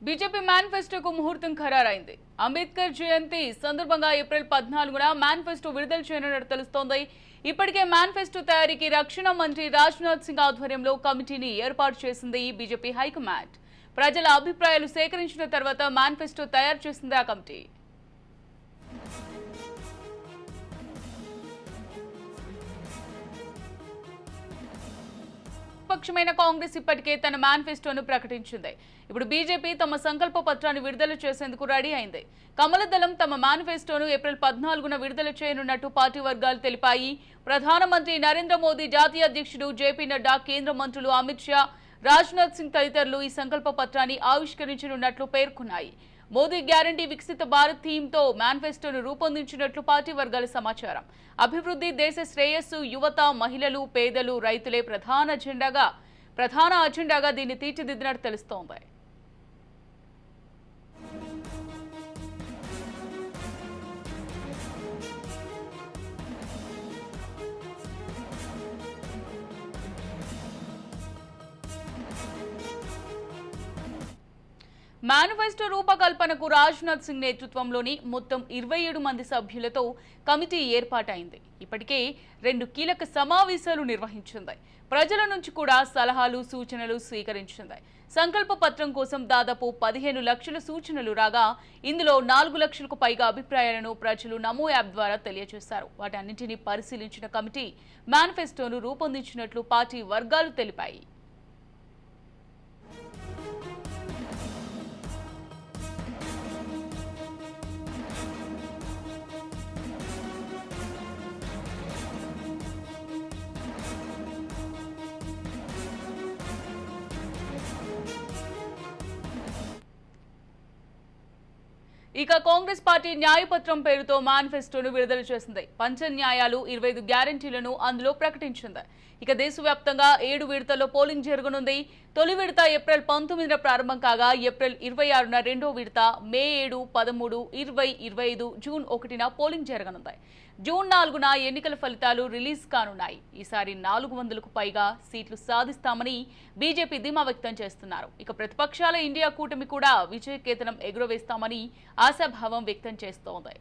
BJP మేనిఫెస్టోకు ముహూర్తం ఖరారైంది. అంబేద్కర్ జయంతి సందర్భంగా April 14న manifesto విడుదల చేయనున్నట్టు తెలుస్తోంది. ఇప్పటికే మేనిఫెస్టో తయారీకి రక్షణ మంత్రి రాజ్నాథ్ సింగ్ ఆధ్వర్యంలో కమిటీని ఏర్పాటు చేసింది బీజేపీ హైకమాండ్. ప్రజల అభిప్రాయాలు సేకరించిన తర్వాత మేనిఫెస్టో తయారు చేసింది ఆ కమిటీ. పక్షమైన కాంగ్రెస్ ఇప్పటికే తన మేనిఫెస్టోను ప్రకటించింది. ఇప్పుడు బీజేపీ తమ సంకల్ప పత్రాన్ని విడుదల చేసేందుకు రెడీ అయింది. కమలదళం తమ మేనిఫెస్టోను ఏప్రిల్ 14న విడుదల చేయనున్నట్టు పార్టీ వర్గాలు తెలిపాయి. ప్రధానమంత్రి నరేంద్ర మోదీ, జాతీయ అధ్యక్షుడు జేపీ నడ్డా, కేంద్ర మంత్రులు అమిత్ షా, రాజ్నాథ్ సింగ్ తదితరులు ఈ సంకల్ప పత్రాన్ని ఆవిష్కరించనున్నట్లు పేర్కొన్నాయి. మోదీ గ్యారంటీ వికసిత భారత్ థీమ్తో మేనిఫెస్టోను రూపొందించినట్లు పార్టీ వర్గాల సమాచారం. అభివృద్ధి, దేశ శ్రేయస్సు, యువత, మహిళలు, పేదలు, రైతులే ప్రధాన అజెండాగా దీన్ని తీర్చిదిద్దినట్టు తెలుస్తోంది. మేనిఫెస్టో రూపకల్పనకు రాజ్నాథ్ సింగ్ నేతృత్వంలోని మొత్తం 27 మంది సభ్యులతో కమిటీ ఏర్పాటైంది. ఇప్పటికే 2 కీలక సమావేశాలు నిర్వహించింది. ప్రజల నుంచి కూడా సలహాలు, సూచనలు స్వీకరించింది. సంకల్ప పత్రం కోసం దాదాపు 15 లక్షల సూచనలు రాగా ఇందులో 4 లక్షలకు పైగా అభిప్రాయాలను ప్రజలు నమో యాప్ ద్వారా తెలియజేశారు. వాటన్నింటినీ పరిశీలించిన కమిటీ మేనిఫెస్టోను రూపొందించినట్లు పార్టీ వర్గాలు తెలిపాయి. ఇక కాంగ్రెస్ పార్టీ న్యాయపత్రం పేరుతో మేనిఫెస్టోను విడుదల చేసింది. పంచ న్యాయాలు, 25 గ్యారంటీలను అందులో ప్రకటించింది. ఇక దేశవ్యాప్తంగా 7 విడతల్లో పోలింగ్ జరగనుంది. తొలి విడత ఏప్రిల్ 19న ప్రారంభం కాగా ఏప్రిల్ 26న రెండో విడత, మే 7, 13, 20, 25, జూన్ 1న పోలింగ్ జరగనుంది. జూన్ 4న ఎన్నికల ఫలితాలు రిలీజ్ కానున్నాయి. ఈసారి 400కు పైగా సీట్లు సాధిస్తామని బీజేపీ ధీమా వ్యక్తం చేస్తున్నారు. ఇక ప్రతిపక్షాల ఇండియా కూటమి కూడా విజయకేతనం ఎగురవేస్తామని ఆశాభావం వ్యక్తం చేస్తోంది.